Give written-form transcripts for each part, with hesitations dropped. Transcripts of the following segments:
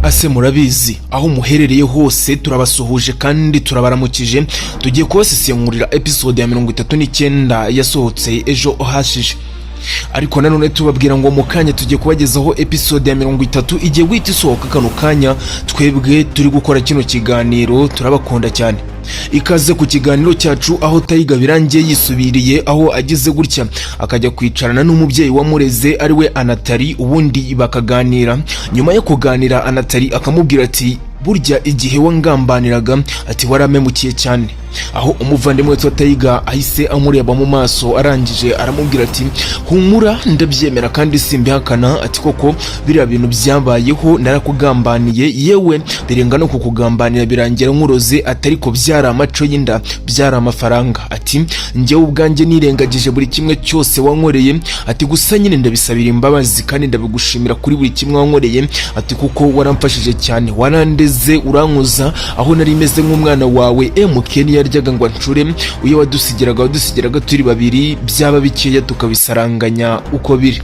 Ase murabizi aho muherereye hose turabasuhuje kandi turabaramukije. Tugiye kubasesengurira episode ya 39 yasohotse ejo hashije, ariko nanone tubabwira ngo mu kanya tugiye kubagezaho episode ya 30 igiye guhita isohoka kano kanya. Twebwe turi gukora kino kiganiro turabakunda cyane. Ikaze ku kiganiro cyacu aho Tayiga birangiye yisubiriye, aho ageze gutya akajya kwicarana n'umubyeyi wamureze ari we Anatali, ubundi bakaganira. Nyuma yo kuganira Anatali akamubwira ati burya igihe wangambaniraga ati waramemukiye cyane. Aho umuvandimwe wa Tayiga ahise amureba mu maso, arangije aramubwira ati humura ndabyemera kandi simbihakana, ati koko biriya bintu byabayeho narakugambaniye, yewe birenga no kukugambanira birangira nkuroze, atari ko byari amaco y'inda, byari amafaranga. Ati njyewe ubwanjye nirengagije buri kimwe cyose wankoreye, ati gusa nyine ndabisabira imbabazi kandi ndabigushimira kuri buri kimwe wankoreye, ati kuko waramfashije cyane, warandeze urankuza aho nari meze nk'umwana wawe. MK yaryaga ngo ncure, uyo wadusigiraga turi babiri, byaba bikeya tukabisaranganya uko biri.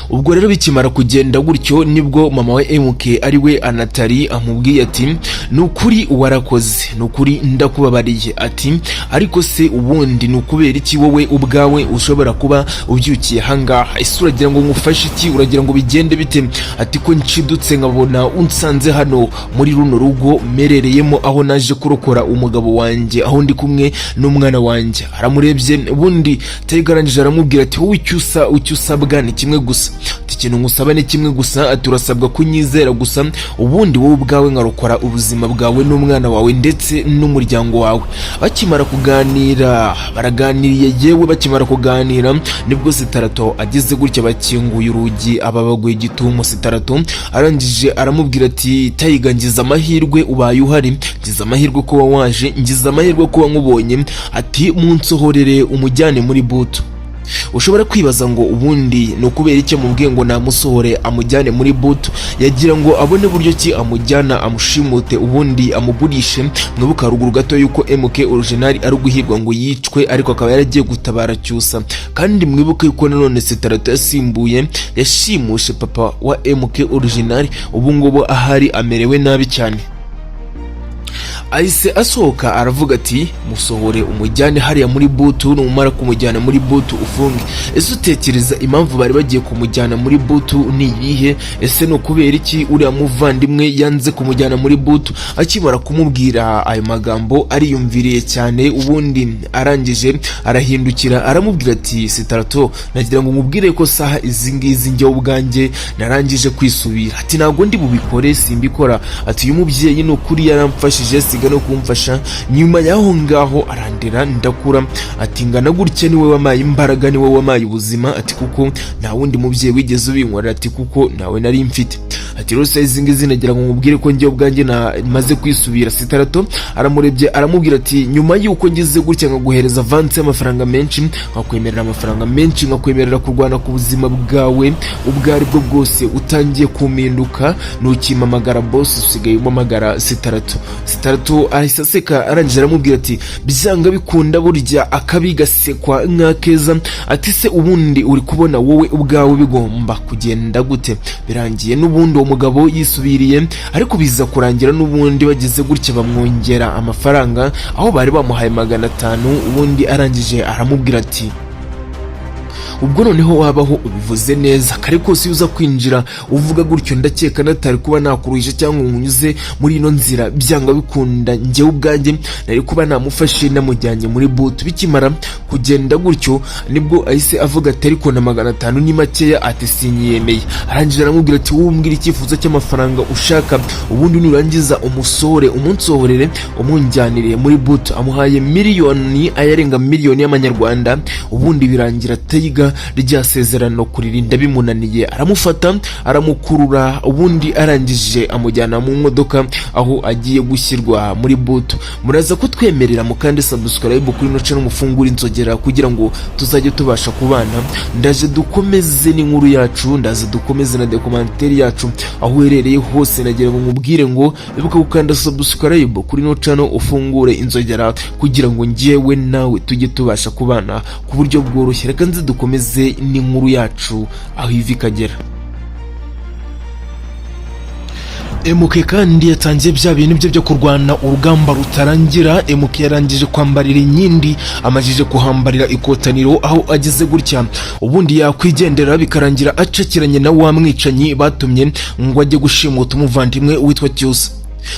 Ubwo rero bikimara kugenda gutyo nibwo mama we MK ari we Anatali amubwiye ati nukuri warakoze, nukuri ndakubabariye, ati ariko se ubundi nukubera iki wowe ubwawe ushobora kuba ubyukiye hangaha? Ese uragira ngo ngufashe iki? Uragira ngo bigende bite? Ati ko ncidutse nkabona unsanze hano muri runo rugo merereyemo, aho naje kurokora umugabo wanjye, aho ndi kumwe n'umwana wanjye. Aramurebye ubundi Tayiga arangije aramubwira ati wowe icyo usabwa ni kimwe gusa, ikintu ngusaba ni kimwe gusa, ati urasabwa kunyizera gusa, ubundi wowe ubwawe nkarokora ubuzima bwawe n'umwana wawe ndetse n'umuryango wawe. Bakimara kuganira baraganiriye, yewe bakimara kuganira nibwo Sitarato ageze gutya bakinguye urugi, ababaguye igitumo. Sitarato arangije aramubwira ati Tayiga ngize amahirwe ubaye uhari, ngize amahirwe ko waje, ngize amahirwe ko wankubonye, ati munsohorere umujyane muri butu. Ushobora kwibaza ngo ubundi no kubera icyo mubwiye ngo namusohore amujyane muri butu, yagira ngo abone buryo ki amujyana amushimute ubundi amugurishe. Mwibuka ruguru gato yuko MK original ari guhirwa ngo yicwe, ariko akaba yaragiye gutabara Cyusa. Kandi mwibuke yuko nanone Sitarato yasimbuye yashimushe papa wa MK original, ubu ngubu ahari amerewe nabi cyane. Ahise asohoka aravuga ati musohore umujyane hariya muri butu, numara kumujyana muri butu ufunge. Ese utekereza impamvu bari bagiye kumujyana muri butu ni iyihe? Ese no kubera iki uriya muvandimwe yanze kumujyana muri butu? Akimara kumubwira ayo magambo ariyumviriye cyane, ubundi arangije arahindukira aramubwira ati Sitarato nagira ngo nkubwire ko saha izi ngizi njye ubwanjye narangije kwisubira, ati ntabwo ndi bubikore, simbikora. Ati uyu mubyeyi no kuri yaramfashije siga no kumfasha, nyuma yaho ngaho arandera ndakura, ati ngana gutya niwe wamaye imbaraga, niwe wamaye ubuzima, ati kuko nta wundi mubyeyi wigeze ubinkorera, ati kuko nawe nari mfite. Ati rose izi ngizi nagira ngo nkubwire ko njye ubwanjye maze kwisubira. Sitarato aramurebye aramubwira ati nyuma yuko ngize gutya nkaguhereza avance y'amafaranga menshi, nkakwemerera amafaranga menshi, nkakwemerera kurwana ku buzima bwawe ubwo ari bwo bwose, utangiye kuminduka ntukimamagara boss, usigaye umamagara Sitarato. Sitarato ahise aseka arangije aramubwira ati byanga bikunda burya akabi gasekwa nk'akeza, ati se ubundi uri kubona wowe ubwawe bigomba kugenda gute? Birangiye n'ubundi uwo mugabo yisubiriye, ariko biza kurangira n'ubundi bageze gutya bamwongera amafaranga, aho bari bamuhaye 500. Ubundi arangije aramubwira ati ubwo noneho wabaho ubivuze neza, kare kose uza kwinjira uvuga gutyo ndakeka natari kuba nakuruhije cyangwa nkunyuze muri ino nzira, byanga bikunda njyewe ubwanjye nari kuba namufashe namujyanye muri butu. Bikimara kugenda gutyo nibwo ahise avuga ati ariko na 500 ni makeya, ati sinyiyemeye. Arangije aramubwira ati wowe umbwira icyifuzo cy'amafaranga ushaka, ubundi nurangiza umusohore umunsohorere umunjyanire muri butu. Amuhaye miliyoni, ayarenga miliyoni y'amanyarwanda. Ubundi birangira Tayiga rya sezerano kuririnda bimunaniye, aramufata aramukurura, ubundi arangije amujyana mu modoka aho agiye gushyirwa muri butu. Muraza kutwemerera mukande subscribe kuri no channel mufungura inzogera kugira ngo tuzajye tubasha kubana. Ndaje dukomeze n'inkuru yacu, ndaje dukomeze na documentary yacu aho uherereye hose. Nagira ngo mubwire ngo ibuka gukanda subscribe kuri no channel ufungure inzogera kugira ngo njyewe nawe tujye tubasha kubana ku buryo bworoshye. Reka nzi dukomeze n'inkuru yacu aho ivi kagera. MK kandi yatangiye bya bintu bye byo kurwana urugamba rutarangira. MK yarangije kwambarira inkindi, amajije kuhambarira ikotaniro, aho ageze gutya ubundi yakwigendera bikarangira acakiranye na wa mwicanyi batumye ngo ajye gushimuta umuvandimwe witwa Cyusa.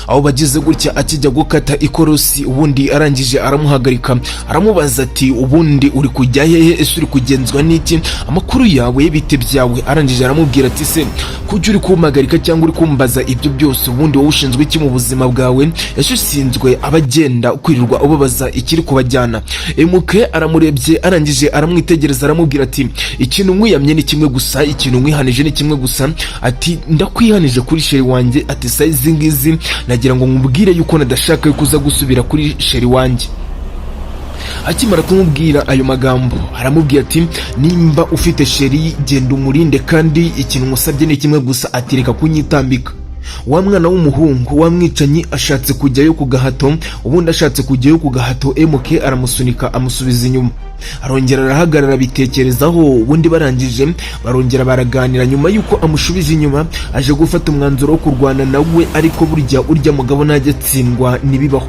Aho bagize gutya akijya gukata ikorosi, ubundi arangije aramuhagarika, aramubaza ati ubundi uri kujya hehe, ese uri kugenzwa n'iki, amakuru yawe bite byawe? Arangije aramubwira ati se kujya uri kumpagarika cyangwa uri kumbaza ibyo byose, ubundi wowe ushinzwe iki mu buzima bwawe? ese ushinzwe abagenda kwirirwa ubabaza ikiri kubajyana? MK aramurebye, arangije aramwitegereza, aramubwira ati ikintu nkwiyamye ni kimwe gusa, ikintu nkwihanije ni kimwe gusa, ati ndakwihanije kuri sheri wanjye, ati saizi ngizi nagira ngo nkubwire yuko nadashaka kuza gusubira kuri sheri wanjye. Akimara kumubwira ayo magambo aramubwira ati nimba ufite sheri genda umurinde, kandi ikintu musabye ni kimwe gusa, atireka kunyitambika. Wa mwana w'umuhungu wa mwicanyi ashatse kujyayo ku gahato, ubundi ashatse kujyayo ku gahato MK aramusunika amusubiza inyuma. Arongera arahagarara bitekerezaho, ubundi barangije barongera baraganira. Nyuma yuko amushubije inyuma aje gufata umwanzuro wo kurwana nawe, ariko burya urya mugabo najya atsindwa nibibaho.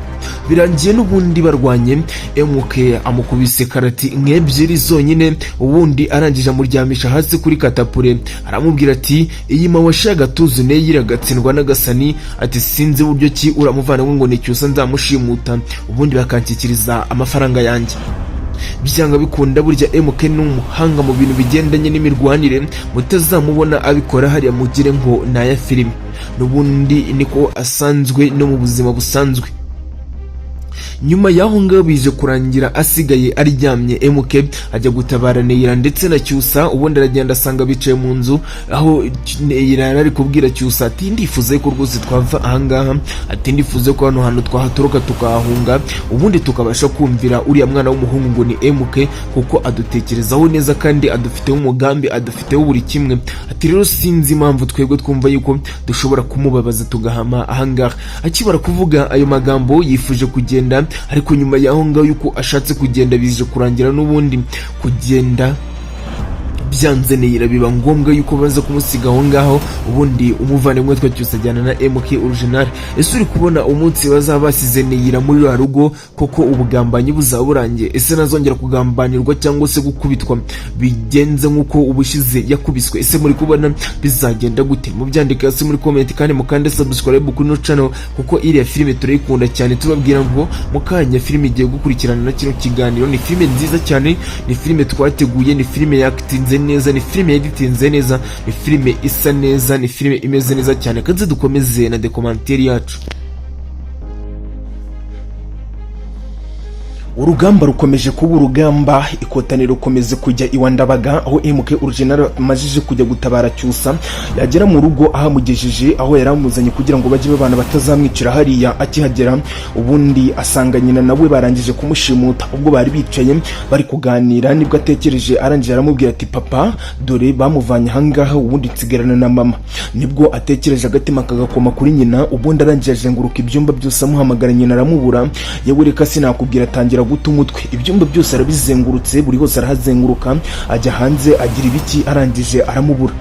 Birangiye n'ubundi barwanye, MK amukubise karati nk'ebyiri zonyine, ubundi arangije amuryamisha hasi kuri katapure. Aramubwira ati iyi mawe shaga tuzu neyira gatsindwa n'agasani, ati sinzi uburyo ki uramuvana ngo ni Cyusa nzamushimuta, ubundi bakanshyikiriza amafaranga yanjye. Byanga bikunda burya MK ni umuhanga mu bintu bigendanye n'imirwanire, mutazamubona abikora hariya mugire ngo naya filime, n'ubundi niko asanzwe no mu buzima busanzwe. Nyuma yaho ngaho bije kurangira asigaye aryamye, MK ajya gutabara Neyira ndetse na Cyusa. Ubundi aragenda asanga bicaye mu nzu, aho Neyira ari kubwira Cyusa ati ndifuze ko rwose twava ahangaha, ati ndifuze ko hano hantu twahaturuka tukahahunga, ubundi tukabasha kumvira uriya mwana w'umuhungu ngo ni MK, kuko adutekerezaho neza kandi adufiteho umugambi, adufiteho buri kimwe. Ati rero sinzi impamvu twebwe twumva yuko dushobora kumubabaza tugahama ahangaha. Akibara kuvuga ayo magambo yifuje kugenda, ariko nyuma yaho ngaho yuko ashatse kugenda bije kurangira n'ubundi kugenda byanze Neyira biba ngombwa yuko baza kumusiga aho ngaho, ubundi umuvandimwe witwa Cyusa ajyana na MK original. Ese uri kubona umunsi bazaba basize Neyira muri wa rugo koko ubugambanyi buzaba burangiye? Ese nazongera kugambanirwa cyangwa se gukubitwa bigenze nk'uko ubushize yakubiswe? Ese muri kubona bizagenda gute? Mubyandike hasi muri comment kandi mukande subscribe kuri no channel, kuko iriya filime turayikunda cyane. Tubabwira ngo mukanya filime igiye gukurikirana na kino kiganiro. Ni filime nziza cyane, ni filime twateguye, ni filime yakitinze neza, ni filime editinze neza, ni filime isa neza, ni filime imeze neza cyane. Kaze dukomeze na commentaire yacu. Urugamba rukomeje kuba urugamba, ikotaniro rukomeze kujya iwandabaga, aho MK original amajije kujya gutabara Cyusa. Yagera mu rugo ahamugejeje, aho yaramuzanye kugira ngo bajye babana batazamwicira hariya. Akihagera ubundi asanga nyina nawe barangije kumushimuta. Ubwo bari bicaye bari kuganira, nibwo atekereje, arangije aramubwira ati papa dore bamuvanye ahangaha, ubundi nsigarana na mama. Nibwo atekereje agatima kagakoma kuri nyina, ubundi arangije azenguruka ibyumba byose amuhamagara, nyina aramubura. Yewe reka sinakubwira, atangira guta umutwe. Ibyumba byose arabizengurutse, buri hose arahazenguruka, ajya hanze agira ibiki, arangije aramubura.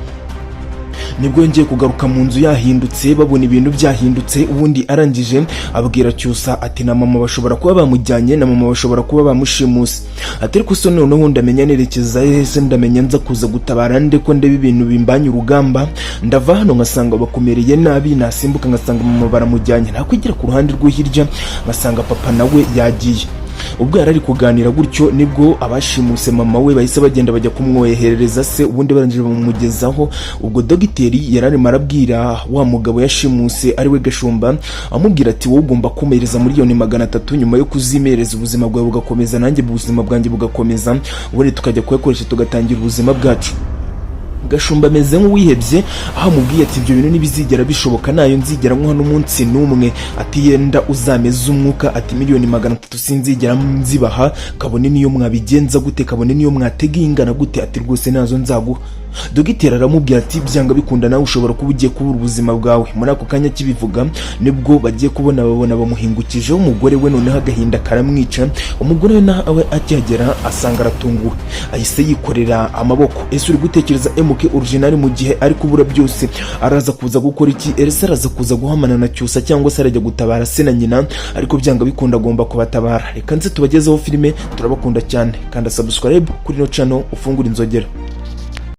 Nibwo yongeye kugaruka mu nzu yahindutse, babona ibintu byahindutse. Ubundi arangije abwira Cyusa ati na mama bashobora kuba bamujyanye, na mama bashobora kuba bamushimuse. Ati ariko so noneho ndamenya nerekeza hese, ndamenya nza kuza gutabara nde ko ndebe ibintu bimbanye urugamba, ndava hano ngasanga bakomereye nabi, nasimbuka ngasanga mama baramujyanye, nakwigira ku ruhande rwo hirya ngasanga papa nawe yagiye. Ubwo yarari kuganira gutyo, nibwo abashimuse mama we bahise bagenda bajya kumwoherereza se, ubundi barangije bamugezaho. Ubwo dogiteri yarari marabwira wa mugabo yashimuse ari we Gashumba, amubwira ati wowe ugomba kumereza miliyoni 300 nyuma yo kuzimereza ubuzima bwawe bugakomeza, nanjye ubuzima bwanjye bugakomeza, ubundi tukajya kuyakoresha tugatangira ubuzima bwacu. Gashumba ameze nk'uwihebye, aho amubwiye ati ibyo bintu ntibizigera bishoboka, nayo nzigera nk'uha n'umunsi n'umwe. Ati yenda uzameze umwuka, ati miliyoni 300 sinzigera nzibaha, kabone niyo mwabigenza gute, kabone niyo mwatega ingana gute, ati rwose nazo nzaguha. Dogiteri aramubwira ati byanga bikunda nawe ushobora kuba ugiye kubura ubuzima bwawe. Muri ako kanya kibivuga nibwo bagiye babona bamuhingukijeho umugore we, noneho agahinda karamwica. Umugore we nawe akihagera asanga aratunguwe, ahise yikorera amaboko. Ese uri gutekereza MK original mu gihe ari kubura byose araza kuza gukora iki? Ese araza kuza guhamana na Cyusa cyangwa se arajya gutabara se na nyina? Ariko byanga bikunda agomba kubatabara. Reka nze tubagezeho filime, turabakunda cyane. Kanda subscribe kuri no channel ufungura inzogera.